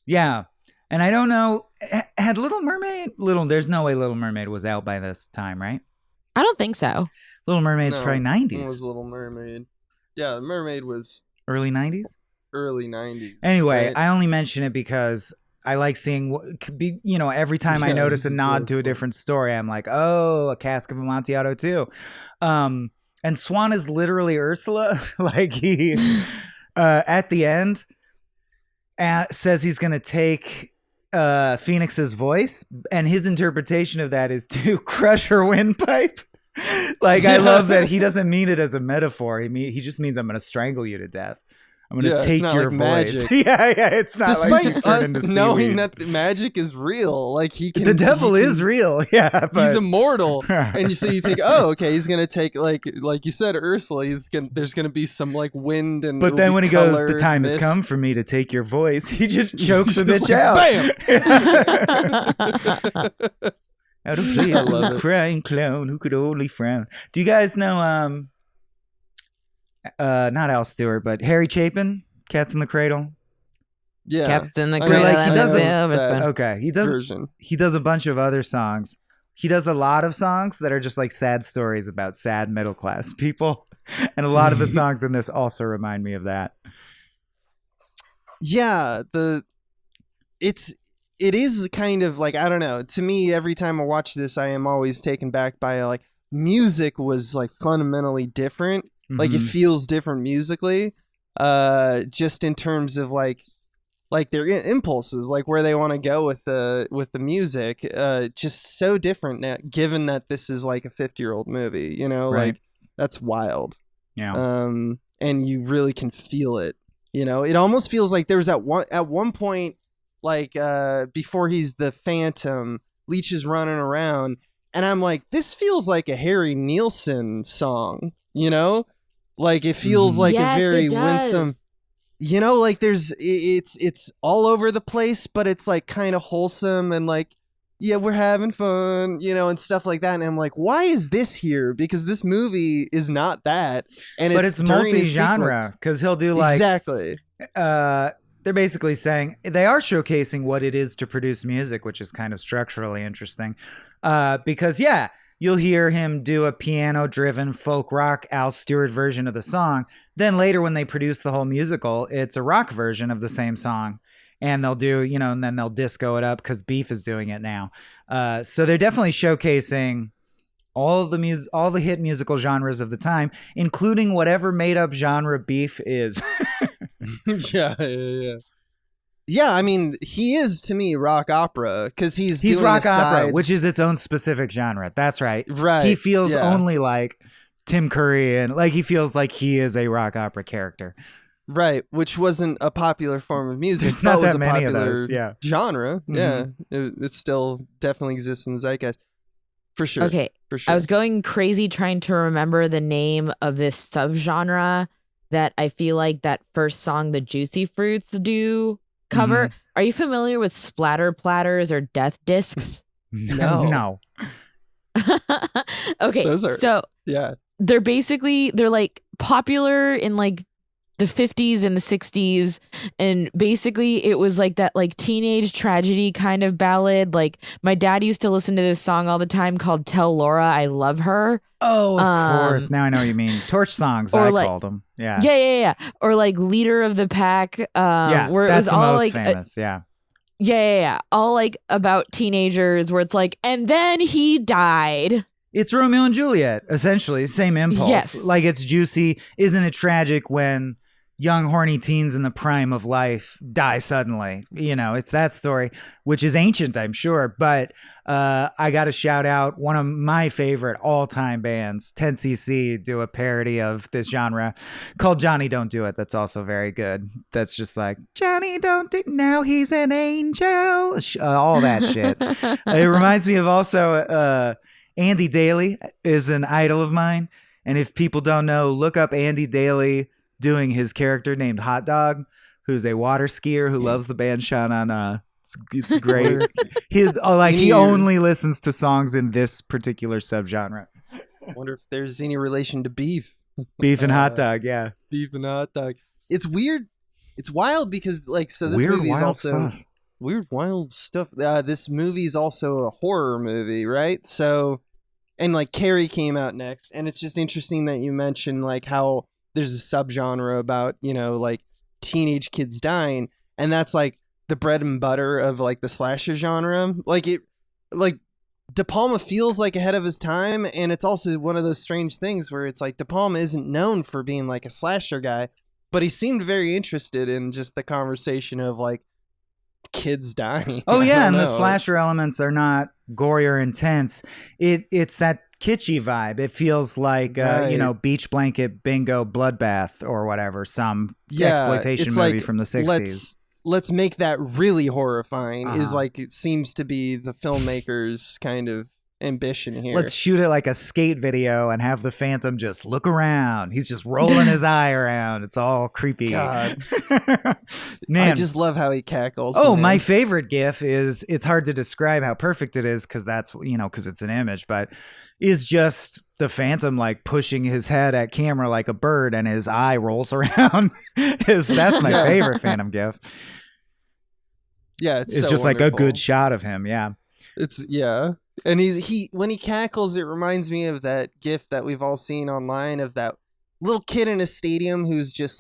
Yeah. And I don't know, had Little Mermaid, there's no way Little Mermaid was out by this time, right? I don't think so. Little Mermaid's probably 90s. It was Little Mermaid. Yeah, Mermaid was early 90s? Early 90s. Anyway, right? I only mention it because I like seeing every time I notice a nod to a different story, I'm like, oh, a Cask of Amontillado too. And Swan is literally Ursula. Like he, at the end, says he's going to take Phoenix's voice, and his interpretation of that is to crush her windpipe. Like, I love that he doesn't mean it as a metaphor. He just means I'm going to strangle you to death. I'm going to take your voice. Magic. yeah, it's not Despite like you turn into knowing seaweed. that the magic is real. Like The devil is real. Yeah, but he's immortal. And so you think, oh, okay, he's going to take, like you said, Ursula, there's going to be some like wind and. But then when he goes, the time has come for me to take your voice, he just chokes a bitch out. Bam! Out of place was a crying clown who could only frown. Do you guys know, not Al Stewart, but Harry Chapin, Cats in the Cradle? Yeah. Cats in the I Cradle. mean, like, he does that Okay, version. he does a bunch of other songs. He does a lot of songs that are just like sad stories about sad middle class people. And a lot of the songs in this also remind me of that. Yeah, it is kind of like, I don't know. To me, every time I watch this, I am always taken back by like music was like fundamentally different. Like it feels different musically, just in terms of like their impulses, like where they want to go with the music, just so different now, given that this is like a 50-year-old movie, Right. like that's wild. Yeah. And you really can feel it. It almost feels like there's at one point, like before he's the Phantom, Leech is running around, and I'm like, this feels like a Harry Nilsson song, Like it feels like Yes, a very it does. winsome, like it's all over the place, but it's like kind of wholesome and like, yeah, we're having fun, and stuff like that. And I'm like, why is this here? Because this movie is not that. And But it's during a multi-genre sequence. because he'll do like Exactly. they're basically saying they are showcasing what it is to produce music, which is kind of structurally interesting. Because you'll hear him do a piano-driven folk rock Al Stewart version of the song. Then later, when they produce the whole musical, it's a rock version of the same song. And they'll do, and then they'll disco it up because Beef is doing it now. So they're definitely showcasing all the hit musical genres of the time, including whatever made-up genre Beef is. Yeah. Yeah, I mean, he is to me rock opera because he's doing rock opera, asides. which is its own specific genre. That's right. Right. He feels yeah. only like Tim Curry, and like he feels like he is a rock opera character. Right, which wasn't a popular form of music. There's but not was that a many of popular those. Yeah. genre. Mhm. Yeah, it still definitely exists in the zeitgeist. For sure. Okay. For sure. I was going crazy trying to remember the name of this subgenre that I feel like that first song the Juicy Fruits do cover. Mm-hmm. Are you familiar with splatter platters or death discs? No. No. Okay. Those are- So Yeah. they're like popular in like the 50s and the 60s, and basically it was like that like teenage tragedy kind of ballad. Like my dad used to listen to this song all the time called Tell Laura I Love Her. Oh, of course. Now I know what you mean. Torch songs, or I like- called them. Yeah. Yeah. Or like Leader of the Pack, where it that's was the all most like famous. Yeah. yeah, all like about teenagers where it's like, and then he died. It's Romeo and Juliet, essentially. Same impulse. Yes. Like it's juicy. Isn't it tragic when young, horny teens in the prime of life die suddenly? It's that story, which is ancient, I'm sure. But I got to shout out one of my favorite all-time bands, 10cc, do a parody of this genre called Johnny Don't Do It. That's also very good. That's just like, Johnny Don't Do Now He's an Angel. All that shit. It reminds me of also Andy Daly is an idol of mine. And if people don't know, look up Andy Daly doing his character named Hot Dog, who's a water skier who loves the band Sha Na Na. It's great. He only listens to songs in this particular subgenre. I wonder if there's any relation to beef. Beef and hot dog, yeah. Beef and hot dog. It's weird. It's wild because this weird, movie is also stuff. Weird, wild stuff. This movie is also a horror movie, right? So, and Carrie came out next, and it's just interesting that you mentioned how there's a subgenre about teenage kids dying, and that's the bread and butter of the slasher genre. De Palma feels ahead of his time, and it's also one of those strange things where it's De Palma isn't known for being a slasher guy, but he seemed very interested in just the conversation of kids dying. Oh yeah, and the slasher elements are not gory or intense. It's that kitschy vibe. It feels like Beach Blanket Bingo Bloodbath or whatever, some exploitation movie from the 60s. Let's make that really horrifying is it seems to be the filmmaker's kind of ambition here. Let's shoot it like a skate video and have the Phantom just look around. He's just rolling his eye around. It's all creepy. God. Man. I just love how he cackles. Oh, my favorite GIF is, it's hard to describe how perfect it is because that's, because it's an image, but is just the Phantom pushing his head at camera like a bird and his eye rolls around. That's my favorite Phantom GIF. Yeah, it's so just wonderful. a good shot of him. Yeah. And he when he cackles, it reminds me of that GIF that we've all seen online of that little kid in a stadium who's just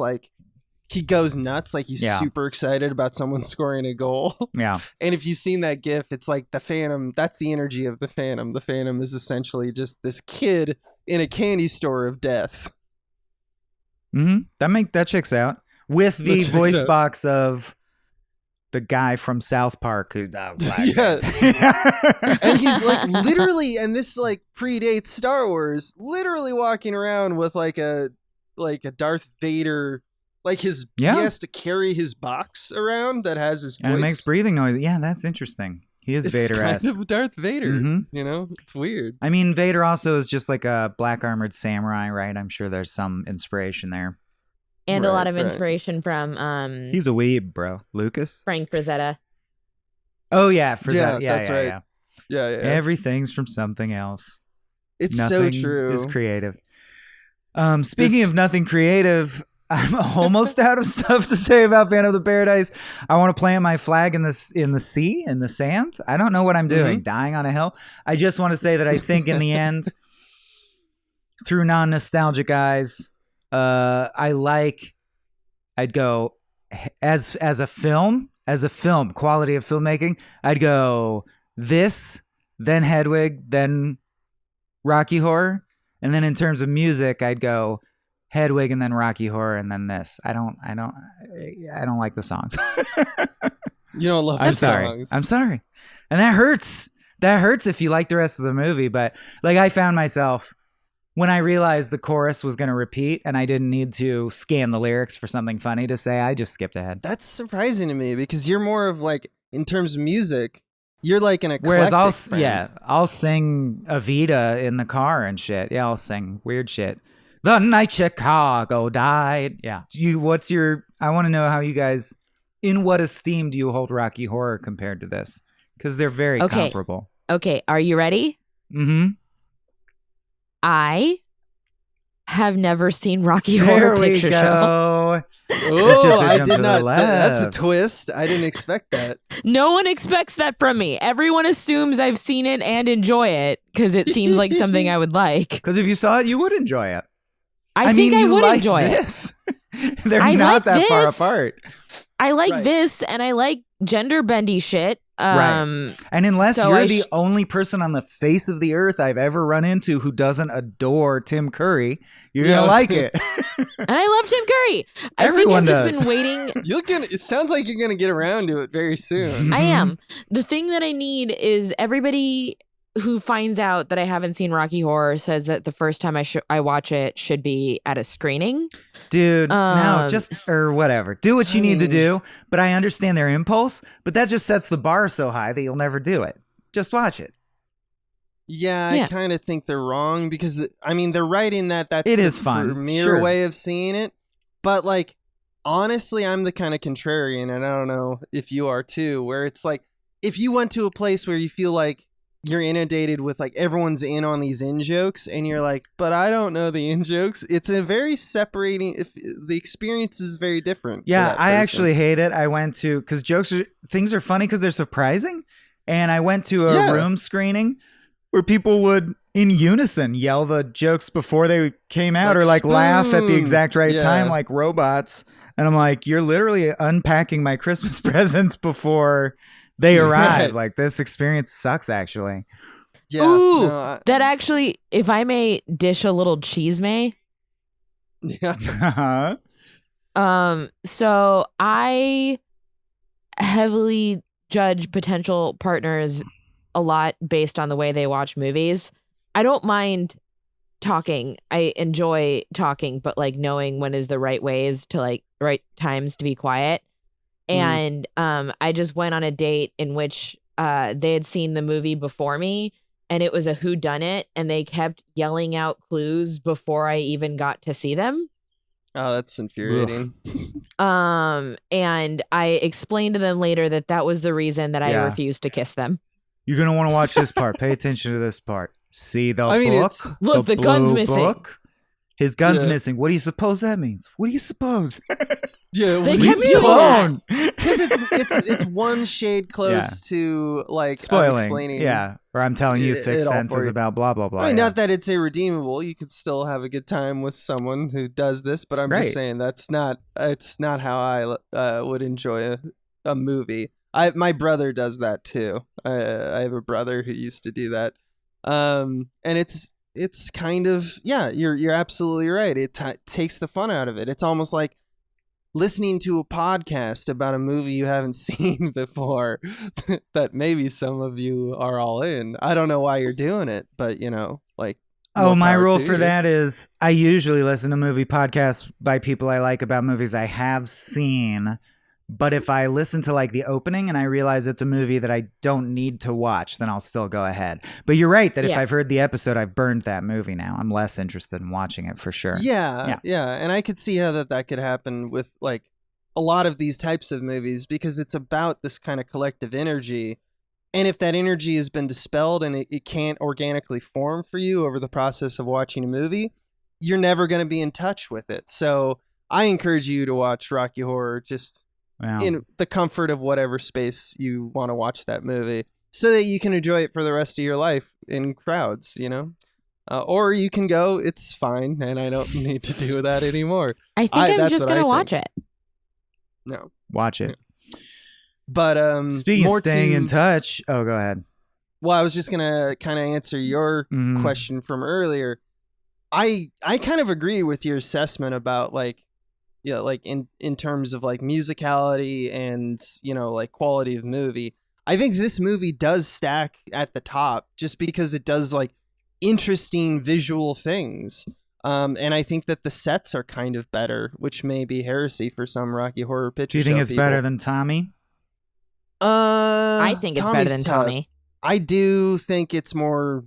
he goes nuts, he's super excited about someone scoring a goal. Yeah. And if you've seen that GIF, it's the Phantom. That's the energy of the Phantom. The Phantom is essentially just this kid in a candy store of death. Mm-hmm. That checks out with the voice box of the guy from South Park who and he's literally, and this predates Star Wars, literally walking around with a Darth Vader, he has to carry his box around that has his voice. And it makes breathing noise. Yeah, that's interesting. He is Vader-esque. Kind of Darth Vader. Mm-hmm. It's weird. I mean, Vader also is just a black armored samurai, right? I'm sure there's some inspiration there. And a lot of inspiration from he's a weeb, bro. Lucas? Frank Frazetta. Oh yeah, Frazetta. Yeah, that's right. Yeah. Everything's from something else. It's nothing so true. Is creative. Speaking of nothing creative, I'm almost out of stuff to say about Phantom of the Paradise. I want to plant my flag in the sea, in the sand. I don't know what I'm doing, dying on a hill. I just want to say that I think in the end, through non-nostalgic eyes, I'd go as a film, quality of filmmaking, I'd go this, then Hedwig, then Rocky Horror. And then in terms of music, I'd go Hedwig and then Rocky Horror and then this. I don't like the songs. You don't love the songs. I'm sorry. And that hurts. That hurts if you like the rest of the movie. But I found myself, when I realized the chorus was going to repeat and I didn't need to scan the lyrics for something funny to say, I just skipped ahead. That's surprising to me because you're more of in terms of music, you're an eclectic Whereas I'll sing Evita in the car and shit. Yeah, I'll sing weird shit. The night Chicago died. Yeah. I want to know how you guys, in what esteem do you hold Rocky Horror compared to this? Because they're very comparable. Okay, are you ready? Mm-hmm. I have never seen Rocky Horror Picture Show. Oh, I did not. That's a twist. I didn't expect that. No one expects that from me. Everyone assumes I've seen it and enjoy it because it seems like something I would like. Because if you saw it, you would enjoy it. I think I would enjoy it. They're not that far apart. I like this, and I like gender bendy shit. Right. And unless you're the only person on the face of the earth I've ever run into who doesn't adore Tim Curry, you're gonna like it. And I love Tim Curry. Everyone I think I've just been waiting. It sounds like you're gonna get around to it very soon. I am. The thing that I need is everybody who finds out that I haven't seen Rocky Horror says that the first time I watch it should be at a screening. Dude, no, or whatever. Do what you need to do. But I understand their impulse, but that just sets the bar so high that you'll never do it. Just watch it. Yeah, I kind of think they're wrong because, they're writing that's it is fun. Premier way of seeing it. But, honestly, I'm the kind of contrarian, and I don't know if you are too, where it's like, if you went to a place where you feel like you're inundated with like everyone's in on these in jokes and you're like, but I don't know the in jokes, it's a very separating, if the experience is very different. Yeah, I actually hate it. I went to, because things are funny because they're surprising. And I went to a room screening where people would in unison yell the jokes before they came out, or like laugh at the exact right time like robots. And I'm like, you're literally unpacking my Christmas presents before they arrive. Like, this experience sucks, actually. Yeah. Ooh, that actually, if I may dish a little chisme. Yeah. So I heavily judge potential partners a lot based on the way they watch movies. I don't mind talking. I enjoy talking, but like knowing when is the right ways to like right times to be quiet. And I just went on a date in which they had seen the movie before me, and it was a whodunit, and they kept yelling out clues before I even got to see them. Oh, that's infuriating. And I explained to them later that was the reason that I refused to kiss them. You're going to want to watch this part. Pay attention to this part. See the book? Look, the gun's missing. Book? His gun's missing. What do you suppose that means? What do you suppose? Yeah, they leave me alone. Because it's one shade close to like spoiling. Explaining. Yeah, or I'm telling you Sixth Sense is about blah blah blah. I mean, not that it's irredeemable. You could still have a good time with someone who does this, but I'm just saying it's not how I would enjoy a movie. My brother does that too. I have a brother who used to do that, and it's kind of you're absolutely right. It takes the fun out of it. It's almost like listening to a podcast about a movie you haven't seen before that maybe some of you are all in. I don't know why you're doing it, but like. Oh, my rule for that is I usually listen to movie podcasts by people I like about movies I have seen. But if I listen to like the opening and I realize it's a movie that I don't need to watch, then I'll still go ahead. But you're right that if I've heard the episode, I've burned that movie now. I'm less interested in watching it for sure. Yeah. And I could see how that could happen with like a lot of these types of movies, because it's about this kind of collective energy. And if that energy has been dispelled and it can't organically form for you over the process of watching a movie, you're never going to be in touch with it. So I encourage you to watch Rocky Horror just in the comfort of whatever space you want to watch that movie, so that you can enjoy it for the rest of your life in crowds, or you can go, it's fine, and I don't need to do that anymore. I think I'm just going to watch it. No. Watch it. But speaking of staying in touch, go ahead. Well, I was just going to kind of answer your question from earlier. I kind of agree with your assessment about like, like in terms of like musicality and, like quality of movie. I think this movie does stack at the top just because it does like interesting visual things. And I think that the sets are kind of better, which may be heresy for some Rocky Horror Picture Show. Do you think it's people. better than Tommy? I think it's Tommy's better than tough. Tommy. I do think it's more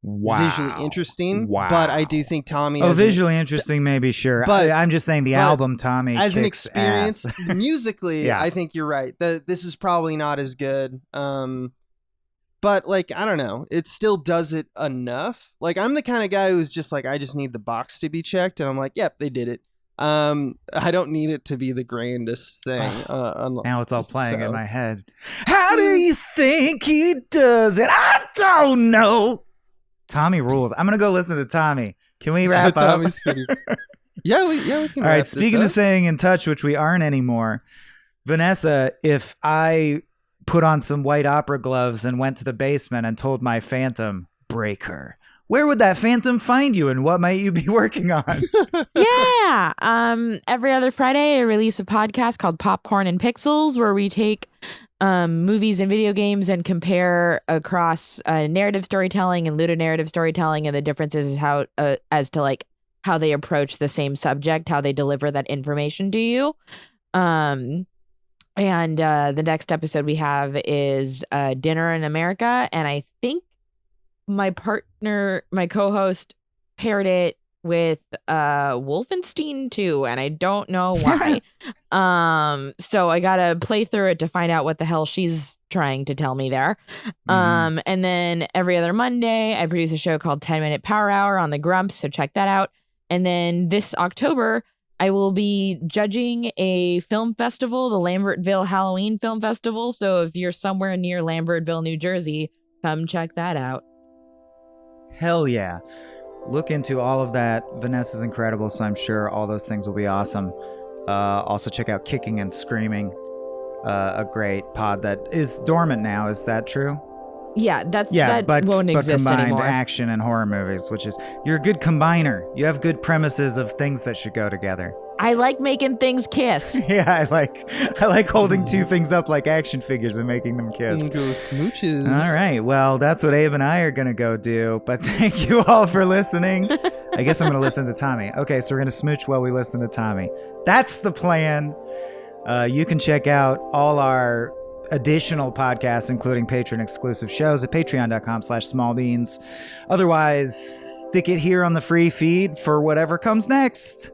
visually interesting, but I do think Tommy. Visually interesting, maybe sure. But I'm just saying the album Tommy as an kicks experience ass. musically. I think you're right. This is probably not as good. But like I don't know, it still does it enough. Like I'm the kind of guy who's just like I just need the box to be checked, and I'm like, yep, they did it. I don't need it to be the grandest thing. Now it's all playing in my head. How do you think he does it? I don't know. Tommy rules. I'm gonna go listen to Tommy. Can we wrap up? Yeah, we can. All right. Speaking of staying in touch, which we aren't anymore, Vanessa, if I put on some white opera gloves and went to the basement and told my phantom, break her, where would that phantom find you, and what might you be working on? Yeah. Every other Friday, I release a podcast called Popcorn and Pixels, where we take movies and video games and compare across narrative storytelling and ludonarrative storytelling, and the differences is how as to like how they approach the same subject, how they deliver that information to you. And the next episode we have is Dinner in America, and I think my partner, my co-host, paired it with Wolfenstein 2, and I don't know why. So I gotta play through it to find out what the hell she's trying to tell me there. And then every other Monday, I produce a show called 10 Minute Power Hour on the Grumps, so check that out. And then this October, I will be judging a film festival, the Lambertville Halloween Film Festival. So if you're somewhere near Lambertville, New Jersey, come check that out. Hell yeah. Look into all of that. Vanessa's incredible, so I'm sure all those things will be awesome. Also check out Kicking and Screaming, a great pod that is dormant now. Is that true? Yeah, that won't exist combined anymore. Action and horror movies, which is, you're a good combiner. You have good premises of things that should go together. I like making things kiss. Yeah, I like holding two things up like action figures and making them kiss. Go smooches. All right, well, that's what Abe and I are gonna go do. But thank you all for listening. I guess I'm gonna listen to Tommy. Okay, so we're gonna smooch while we listen to Tommy. That's the plan. You can check out all our additional podcasts, including patron exclusive shows, at patreon.com/smallbeans. Otherwise, stick it here on the free feed for whatever comes next.